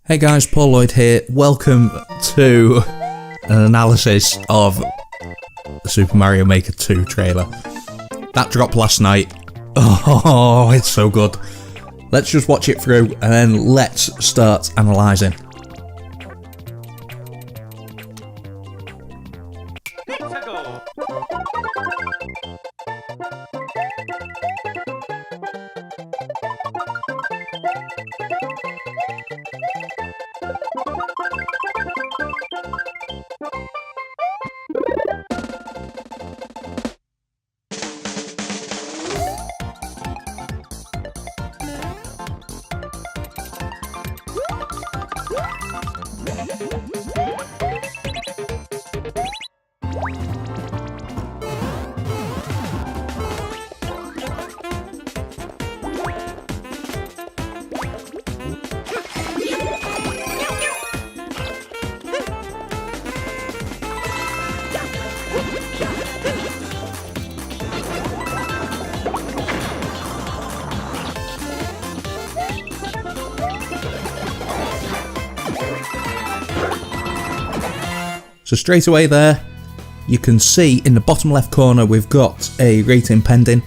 Hey guys, Paul Lloyd here. Welcome to an analysis of the Super Mario Maker 2 trailer. That dropped last night. Oh, it's so good. Let's just watch it through and then let's start analysing. So straight away there, you can see in the bottom left corner we've got a rating pending.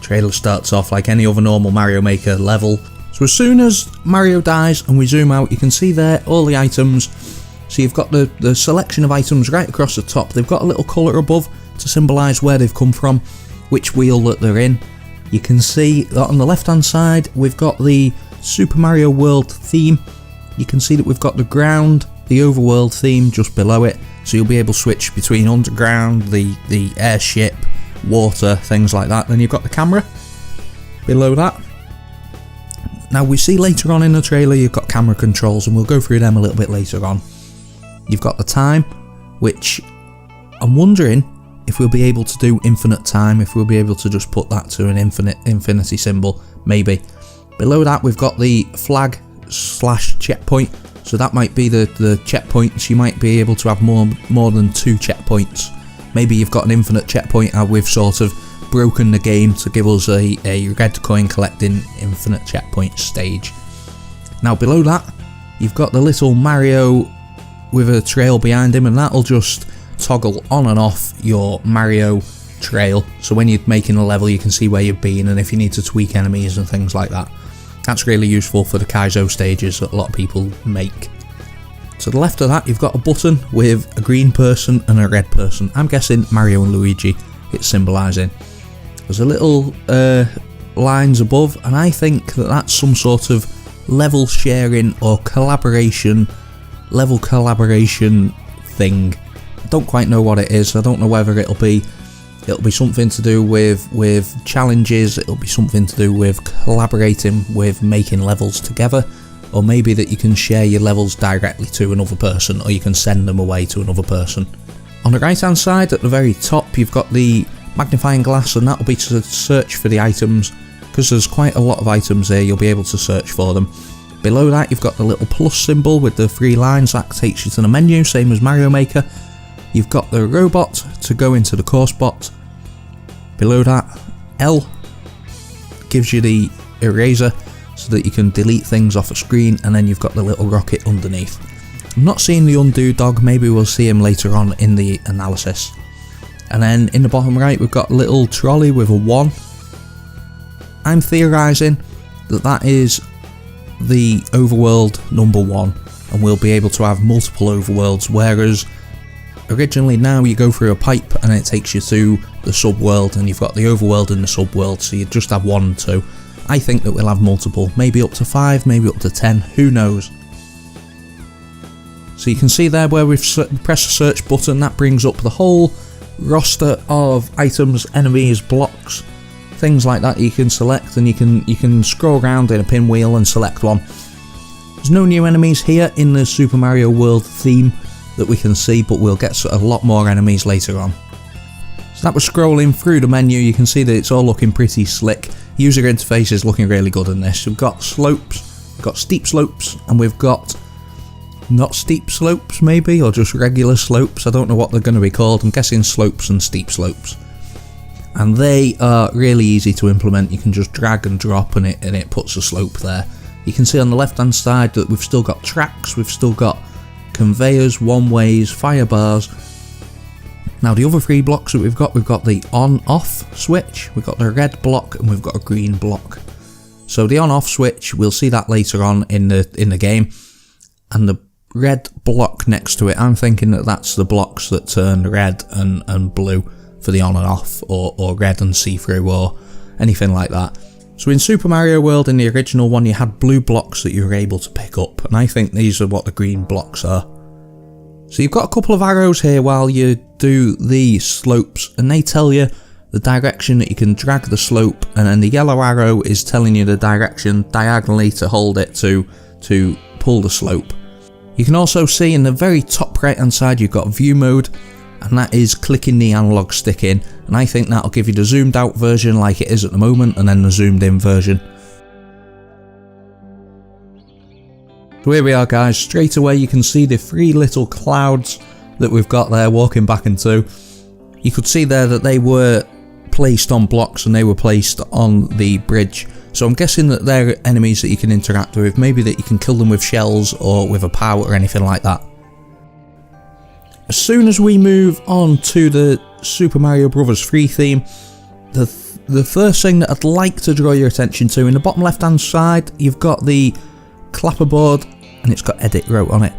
Trailer starts off like any other normal Mario Maker level. So as soon as Mario dies and we zoom out, you can see there all the items. So you've got the selection of items right across the top. They've got a little colour above to symbolise where they've come from, which wheel that they're in. You can see that on the left hand side we've got the Super Mario World theme. You can see that we've got the ground, the overworld theme just below it. So you'll be able to switch between underground, the airship, water, things like that. Then you've got the camera below that. Now we see later on in the trailer you've got camera controls, and we'll go through them a little bit later on. You've got the time, which I'm wondering if we'll be able to do infinite time, if we'll be able to just put that to an infinity symbol, maybe. Below that we've got the flag / checkpoint. So that might be the checkpoints. You might be able to have more than 2 checkpoints. Maybe you've got an infinite checkpoint and we've sort of broken the game to give us a red coin collecting infinite checkpoint stage. Now below that you've got the little Mario with a trail behind him, and that'll just toggle on and off your Mario trail. So when you're making a level you can see where you've been, and if you need to tweak enemies and things like that. That's really useful for the Kaizo stages that a lot of people make. To the left of that you've got a button with a green person and a red person. I'm guessing Mario and Luigi it's symbolising. There's a little lines above, and I think that that's some sort of level sharing or level collaboration thing. I don't quite know what it is. I don't know whether it'll be something to do with challenges, it'll be something to do with collaborating with making levels together, or maybe that you can share your levels directly to another person, or you can send them away to another person. On the right hand side at the very top you've got the magnifying glass, and that'll be to search for the items, because there's quite a lot of items there, you'll be able to search for them. Below that you've got the little plus symbol with the 3 lines, that takes you to the menu, same as Mario Maker. You've got the robot to go into the course bot. Below that, L gives you the eraser so that you can delete things off a screen, and then you've got the little rocket underneath. I'm not seeing the undo dog, maybe we'll see him later on in the analysis. And then in the bottom right we've got a little trolley with a 1. I'm theorising that that is the overworld number 1, and we'll be able to have multiple overworlds, whereas originally now you go through a pipe and it takes you to the subworld, and you've got the overworld and the subworld, so you just have 1 and 2. I think that we'll have multiple, maybe up to 5, maybe up to 10, who knows. So you can see there where we've pressed the search button, that brings up the whole roster of items, enemies, blocks, things like that you can select, and you can scroll around in a pinwheel and select one. There's no new enemies here in the Super Mario World theme that we can see, but we'll get a lot more enemies later on. So that was scrolling through the menu, you can see that it's all looking pretty slick. User interface is looking really good in this. We've got slopes, we've got steep slopes, and we've got not steep slopes maybe, or just regular slopes. I don't know what they're going to be called. I'm guessing slopes and steep slopes. And they are really easy to implement. You can just drag and drop and it puts a slope there. You can see on the left hand side that we've still got tracks, we've still got conveyors, one-ways, fire bars. Now the other 3 blocks that we've got the on-off switch, we've got the red block, and we've got a green block. So the on-off switch, we'll see that later on in the game, and the red block next to it, I'm thinking that that's the blocks that turn red and blue for the on and off, or red and see-through, or anything like that. So in Super Mario World, in the original one, you had blue blocks that you were able to pick up, and I think these are what the green blocks are. So you've got a couple of arrows here while you do the slopes, and they tell you the direction that you can drag the slope, and then the yellow arrow is telling you the direction diagonally to hold it to pull the slope. You can also see in the very top right hand side you've got view mode, and that is clicking the analog stick in, and I think that'll give you the zoomed out version like it is at the moment, and then the zoomed in version. So here we are guys, straight away you can see the 3 little clouds that we've got there walking back into. You could see there that they were placed on blocks and they were placed on the bridge. So I'm guessing that they're enemies that you can interact with, maybe that you can kill them with shells or with a power or anything like that. As soon as we move on to the Super Mario Bros. 3 theme, the first thing that I'd like to draw your attention to, in the bottom left hand side you've got the clapperboard and it's got edit wrote on it.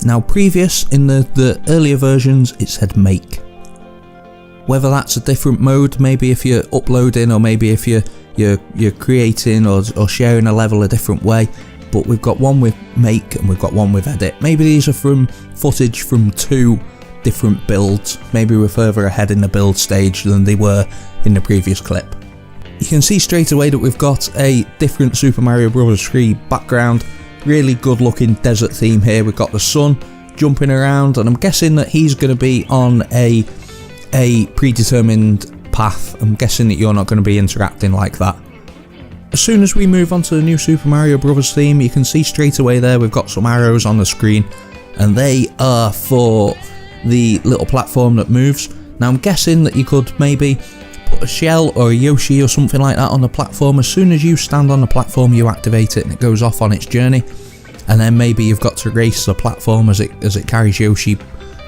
Now previous, in the earlier versions, it said make. Whether that's a different mode, maybe if you're uploading, or maybe if you're creating or sharing a level a different way, but we've got one with make and we've got one with edit. Maybe these are from footage from 2 different builds, maybe we're further ahead in the build stage than they were in the previous clip. You can see straight away that we've got a different Super Mario Bros. 3 background, really good looking desert theme here. We've got the sun jumping around, and I'm guessing that he's going to be on a predetermined path. I'm guessing that you're not going to be interacting like that. As soon as we move on to the new Super Mario Bros. Theme, you can see straight away there we've got some arrows on the screen, and they are for the little platform that moves. Now I'm guessing that you could maybe put a shell or a Yoshi or something like that on the platform. As soon as you stand on the platform you activate it and it goes off on its journey, and then maybe you've got to race the platform as it carries Yoshi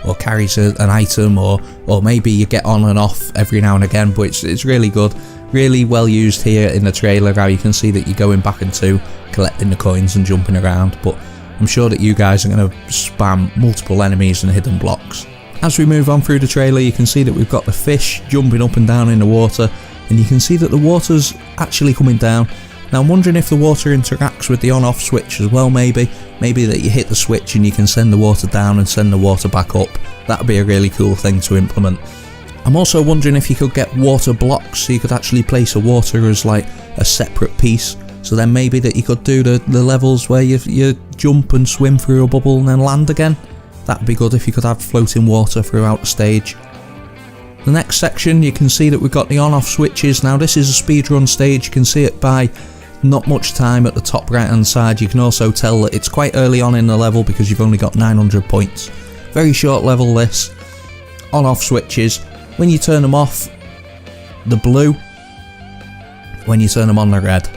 or carries an item, or maybe you get on and off every now and again. But it's really good, really well used here in the trailer, how you can see that you're going back into collecting the coins and jumping around. But I'm sure that you guys are going to spam multiple enemies and hidden blocks. As we move on through the trailer, you can see that we've got the fish jumping up and down in the water, and you can see that the water's actually coming down. Now I'm wondering if the water interacts with the on-off switch as well, maybe that you hit the switch and you can send the water down and send the water back up. That would be a really cool thing to implement. I'm also wondering if you could get water blocks, so you could actually place a water as like a separate piece. So then maybe that you could do the levels where you jump and swim through a bubble and then land again. That'd be good if you could have floating water throughout the stage. The next section, you can see that we've got the on-off switches. Now this is a speedrun stage, you can see it by not much time at the top right hand side. You can also tell that it's quite early on in the level because you've only got 900 points. Very short level this. On-off switches, when you turn them off, the blue, when you turn them on, the red.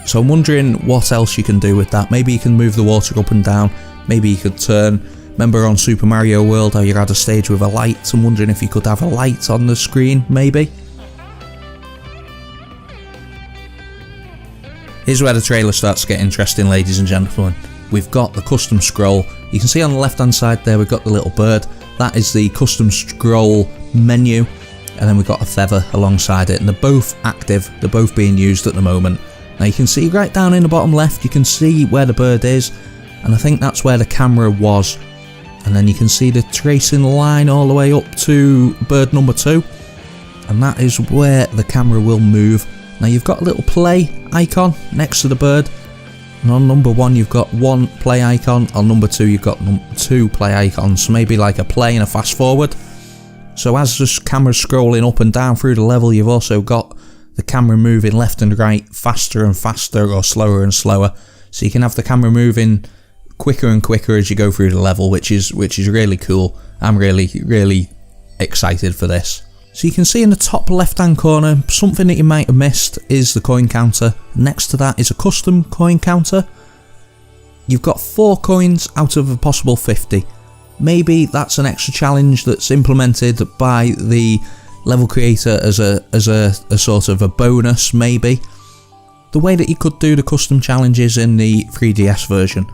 So I'm wondering what else you can do with that. Maybe you can move the water up and down, maybe you could turn. Remember on Super Mario World how you had a stage with a light? I'm wondering if you could have a light on the screen, maybe. Here's where the trailer starts to get interesting, ladies and gentlemen. We've got the custom scroll. You can see on the left hand side there we've got the little bird. That is the custom scroll menu, and then we've got a feather alongside it, and they're both active, they're both being used at the moment. Now you can see right down in the bottom left, you can see where the bird is, and I think that's where the camera was. And then you can see the tracing line all the way up to bird number 2, and that is where the camera will move. Now you've got a little play icon next to the bird, and on number 1 you've got 1 play icon, on number 2 you've got 2 play icons, so maybe like a play and a fast forward. So as the camera's scrolling up and down through the level, you've also got the camera moving left and right, faster and faster or slower and slower, so you can have the camera moving quicker and quicker as you go through the level, which is really cool. I'm really excited for this. So you can see in the top left hand corner, something that you might have missed is the coin counter. Next to that is a custom coin counter. You've got 4 coins out of a possible 50. Maybe that's an extra challenge that's implemented by the level creator as a sort of a bonus, maybe. The way that you could do the custom challenges in the 3DS version.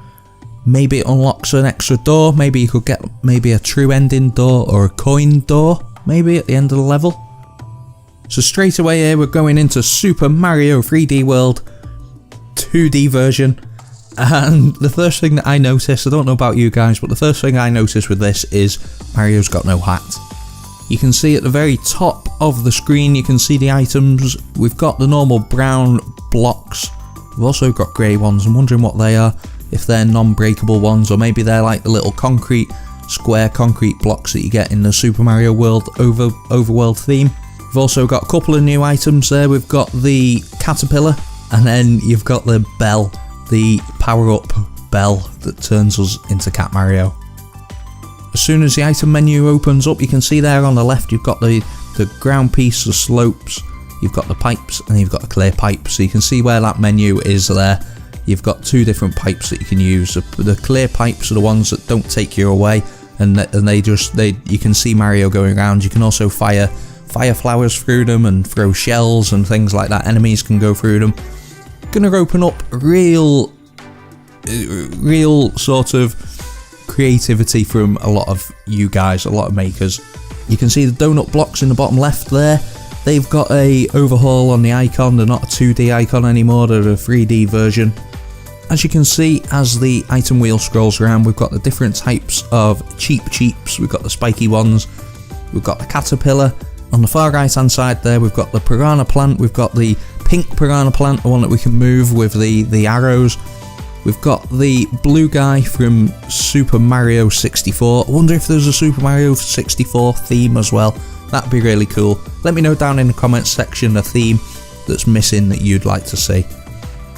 Maybe it unlocks an extra door, maybe you could get maybe a true ending door or a coin door, maybe at the end of the level. So straight away here we're going into Super Mario 3D World 2D version, and the first thing that I noticed, I don't know about you guys, but the first thing I noticed with this is Mario's got no hat. You can see at the very top of the screen, you can see the items. We've got the normal brown blocks, we've also got grey ones. I'm wondering what they are, if they're non-breakable ones, or maybe they're like the little square concrete blocks that you get in the Super Mario World overworld theme. We've also got a couple of new items there. We've got the caterpillar, and then you've got the bell, the power-up bell that turns us into Cat Mario. As soon as the item menu opens up, you can see there on the left you've got the ground piece, the slopes, you've got the pipes, and you've got a clear pipe. So you can see where that menu is there. You've got 2 different pipes that you can use. The clear pipes are the ones that don't take you away, and you can see Mario going around. You can also fire flowers through them and throw shells and things like that. Enemies can go through them. Gonna open up real sort of creativity from a lot of you guys, a lot of makers. You can see the donut blocks in the bottom left there. They've got a overhaul on the icon. They're not a 2D icon anymore, they're a 3D version. As you can see, as the item wheel scrolls around, we've got the different types of cheeps. We've got the spiky ones, we've got the caterpillar. On the far right hand side there, we've got the piranha plant, we've got the pink piranha plant, the one that we can move with the arrows. We've got the blue guy from Super Mario 64. I wonder if there's a Super Mario 64 theme as well. That'd be really cool. Let me know down in the comments section a theme that's missing that you'd like to see.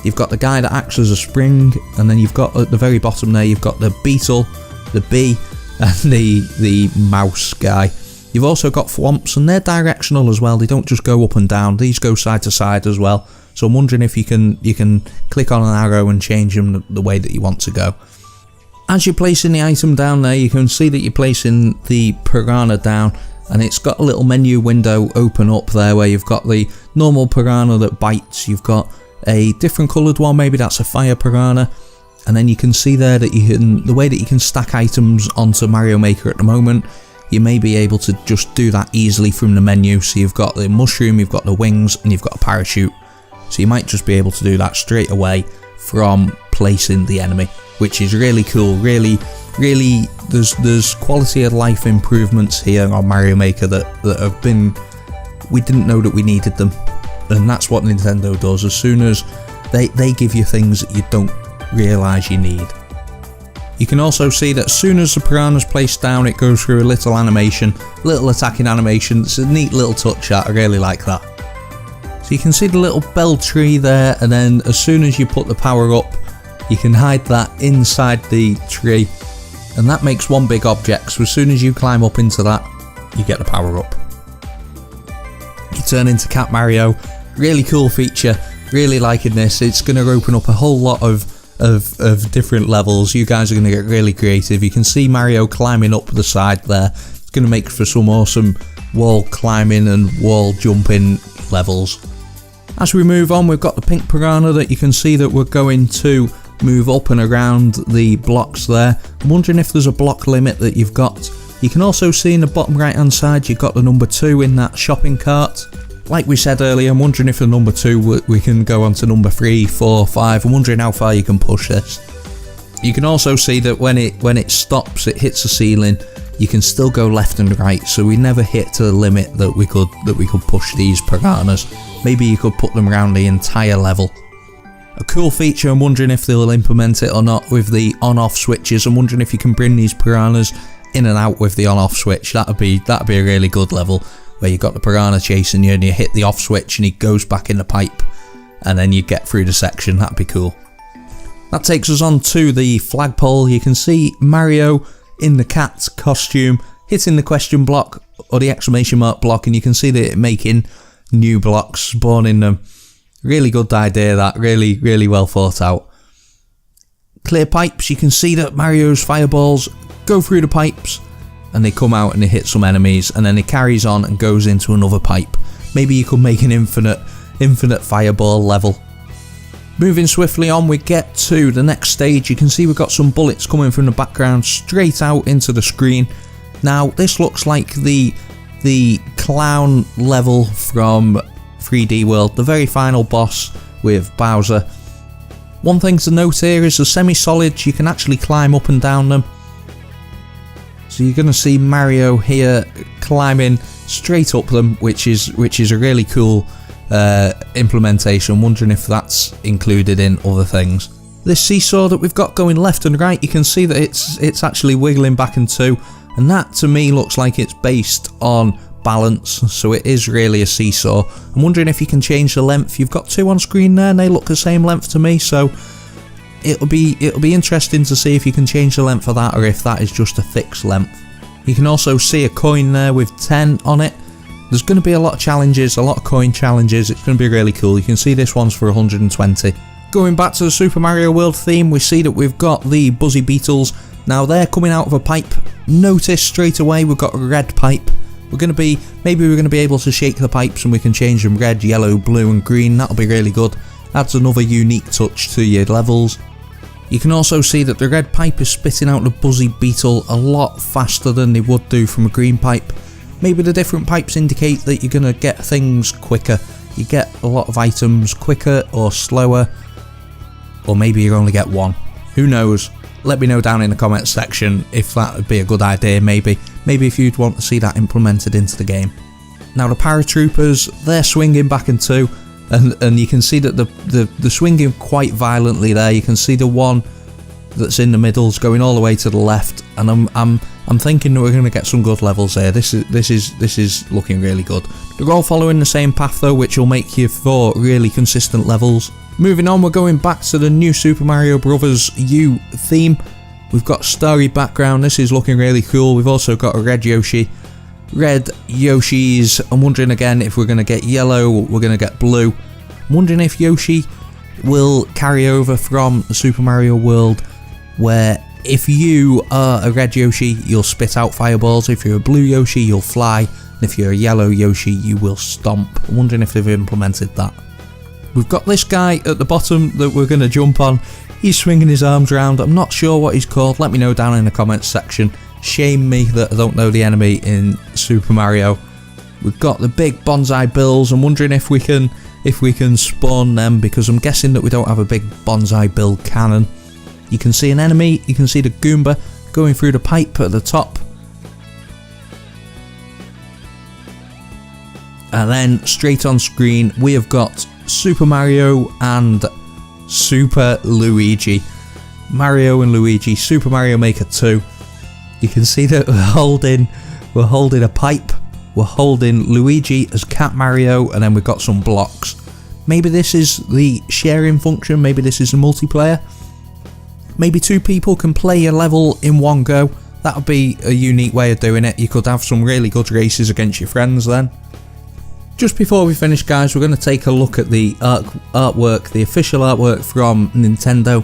You've got the guy that acts as a spring, and then you've got at the very bottom there, you've got the beetle, the bee, and the mouse guy. You've also got thwomps, and they're directional as well. They don't just go up and down, these go side to side as well. So I'm wondering if you can click on an arrow and change them the way that you want to go. As you're placing the item down there, you can see that you're placing the piranha down, and it's got a little menu window open up there where you've got the normal piranha that bites, you've got a different coloured one, maybe that's a fire piranha, and then you can see there that the way that you can stack items onto Mario Maker at the moment, you may be able to just do that easily from the menu. So you've got the mushroom, you've got the wings, and you've got a parachute. So you might just be able to do that straight away from placing the enemy, which is really cool. Really, there's quality of life improvements here on Mario Maker that have been, we didn't know that we needed them. And that's what Nintendo does. As soon as they give you things that you don't realise you need. You can also see that as soon as the piranha's placed down, it goes through a little animation, little attacking animation. It's a neat little touch that I really like that. So you can see the little bell tree there, and then as soon as you put the power up, you can hide that inside the tree, and that makes one big object. So as soon as you climb up into that, you get the power up. You turn into Cat Mario. Really cool feature, really liking this. It's going to open up a whole lot of different levels. You guys are going to get really creative. You can see Mario climbing up the side there. It's going to make for some awesome wall climbing and wall jumping levels. As we move on, we've got the pink piranha that you can see that we're going to move up and around the blocks there. I'm wondering if there's a block limit that you've got. You can also see in the bottom right hand side you've got the number 2 in that shopping cart. Like we said earlier, I'm wondering if the number 2 we can go on to number 3, 4, 5. I'm wondering how far you can push this. You can also see that when it stops, it hits the ceiling. You can still go left and right, so we never hit to the limit that we could push these piranhas. Maybe you could put them around the entire level. A cool feature, I'm wondering if they'll implement it or not with the on-off switches. I'm wondering if you can bring these piranhas in and out with the on-off switch. That'd be a really good level, where you got the piranha chasing you and you hit the off switch and he goes back in the pipe, and then you get through the section. That'd be cool. That takes us on to the flagpole. You can see Mario in the cat costume hitting the question block or the exclamation mark block, and you can see that it's making new blocks, spawning them. Really good idea, that. Really well thought out. Clear pipes. You can see that Mario's fireballs go through the pipes and they come out and they hit some enemies, and then it carries on and goes into another pipe. Maybe you could make an infinite fireball level. Moving swiftly on, we get to the next stage. You can see we've got some bullets coming from the background straight out into the screen. Now, this looks like the clown level from 3D World, the very final boss with Bowser. One thing to note here is the semi-solids, you can actually climb up and down them. So you're going to see Mario here climbing straight up them, which is a really cool implementation. I'm wondering if that's included in other things. This seesaw that we've got going left and right, you can see that it's actually wiggling back and two, and that to me looks like it's based on balance, so it is really a seesaw. I'm wondering if you can change the length. You've got two on screen there and they look the same length to me, so it'll be interesting to see if you can change the length of that, or if that is just a fixed length. You can also see a coin there with 10 on it. There's going to be a lot of challenges, a lot of coin challenges. It's going to be really cool. You can see this one's for 120. Going back to the Super Mario World theme, we see that we've got the Buzzy Beetles. Now they're coming out of a pipe. Notice straight away we've got a red pipe. Maybe we're going to be able to shake the pipes and we can change them red, yellow, blue and green. That'll be really good. Adds another unique touch to your levels. You can also see that the red pipe is spitting out the Buzzy Beetle a lot faster than they would do from a green pipe. Maybe the different pipes indicate that you're going to get things quicker. You get a lot of items quicker or slower, or maybe you only get one. Who knows? Let me know down in the comments section if that would be a good idea. Maybe if you'd want to see that implemented into the game. Now the paratroopers, they're swinging back and two, and you can see that the swinging quite violently there. You can see the one that's in the middle's going all the way to the left, and I'm thinking that we're going to get some good levels here. This is looking really good. They're all following the same path though, which will make you for really consistent levels. Moving on, we're going back to the new Super Mario Bros. U theme. We've got starry background. This is looking really cool. We've also got a red Yoshi. Red Yoshis. I'm wondering again if we're going to get yellow or we're going to get blue. I'm wondering if Yoshi will carry over from the Super Mario World, where if you are a red Yoshi, you'll spit out fireballs. If you're a blue Yoshi, you'll fly. And if you're a yellow Yoshi, you will stomp. I'm wondering if they've implemented that. We've got this guy at the bottom that we're going to jump on. He's swinging his arms around. I'm not sure what he's called. Let me know down in the comments section. Shame me that I don't know the enemy in Super Mario. We've got the big bonsai bills. I'm wondering if we can spawn them, because I'm guessing that we don't have a big bonsai bill cannon. You can see an enemy. You can see the Goomba going through the pipe at the top. And then straight on screen we have got Super Mario and Super Luigi. Mario and Luigi, Super Mario Maker 2. You can see that we're holding a pipe. We're holding Luigi as Cat Mario, and then we've got some blocks. Maybe this is the sharing function. Maybe this is the multiplayer. Maybe two people can play a level in one go. That would be a unique way of doing it. You could have some really good races against your friends then. Just before we finish, guys, we're going to take a look at the artwork, the official artwork from Nintendo.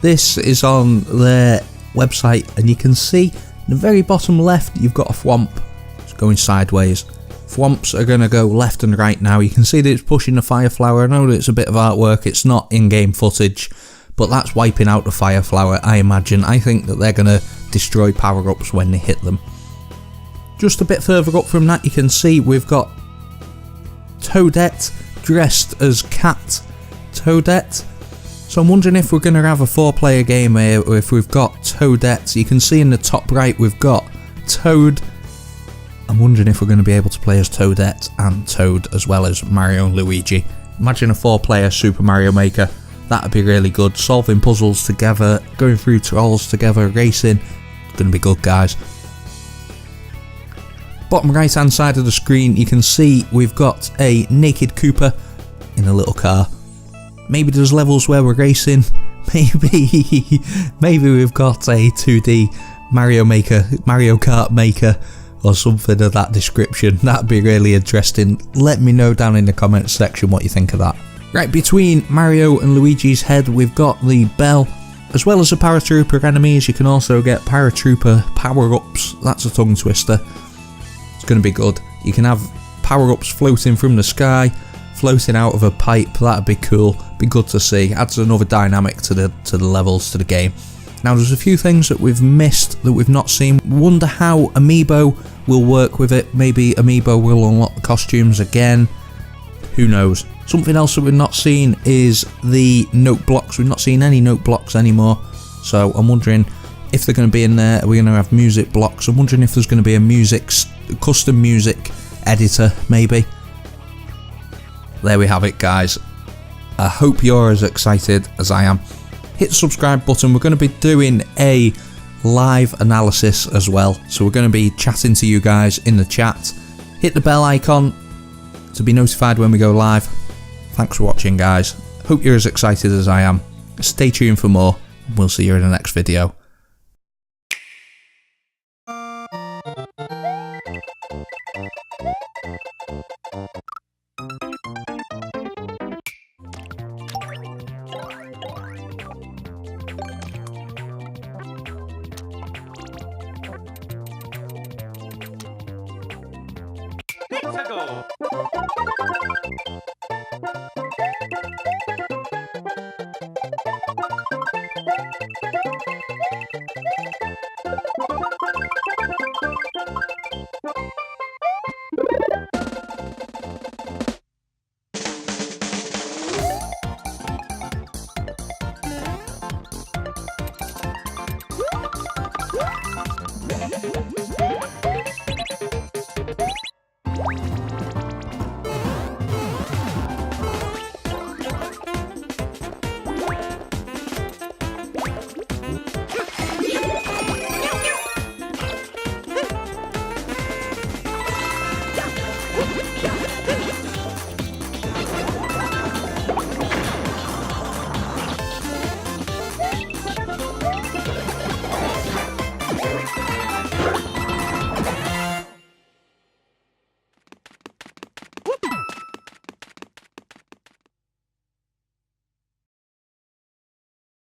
This is on their website, and you can see in the very bottom left you've got a thwomp. It's going sideways. Thwomps are going to go left and right now. You can see that it's pushing the fire flower. I know that it's a bit of artwork, it's not in-game footage, but that's wiping out the fire flower, I imagine. I think that they're going to destroy power-ups when they hit them. Just a bit further up from that, you can see we've got Toadette dressed as Cat Toadette. So I'm wondering if we're going to have a 4-player game here, or if we've got Toadette. You can see in the top right we've got Toad. I'm wondering if we're going to be able to play as Toadette and Toad, as well as Mario and Luigi. Imagine a 4-player Super Mario Maker. That'd be really good. Solving puzzles together, going through trolls together, racing. It's going to be good, guys. Bottom right hand side of the screen you can see we've got a naked Koopa in a little car. Maybe there's levels where we're racing. Maybe we've got a 2D Mario Kart Maker or something of that description. That'd be really interesting. Let me know down in the comments section what you think of that. Right, between Mario and Luigi's head we've got the bell. As well as the paratrooper enemies, you can also get paratrooper power-ups. That's a tongue twister. It's going to be good. You can have power-ups floating from the sky, floating out of a pipe. That'd be cool. Be good to see. Adds another dynamic to the levels, to the game. Now there's a few things that we've missed, that we've not seen. Wonder how Amiibo will work with it. Maybe Amiibo will unlock the costumes again. Who knows? Something else that we've not seen is the note blocks. We've not seen any note blocks anymore. So I'm wondering if they're going to be in there. Are we going to have music blocks? I'm wondering if there's going to be a custom music editor, maybe. There we have it, guys. I hope you're as excited as I am. Hit the subscribe button. We're going to be doing a live analysis as well. So we're going to be chatting to you guys in the chat. Hit the bell icon to be notified when we go live. Thanks for watching, guys. Hope you're as excited as I am. Stay tuned for more. We'll see you in the next video. Mexico!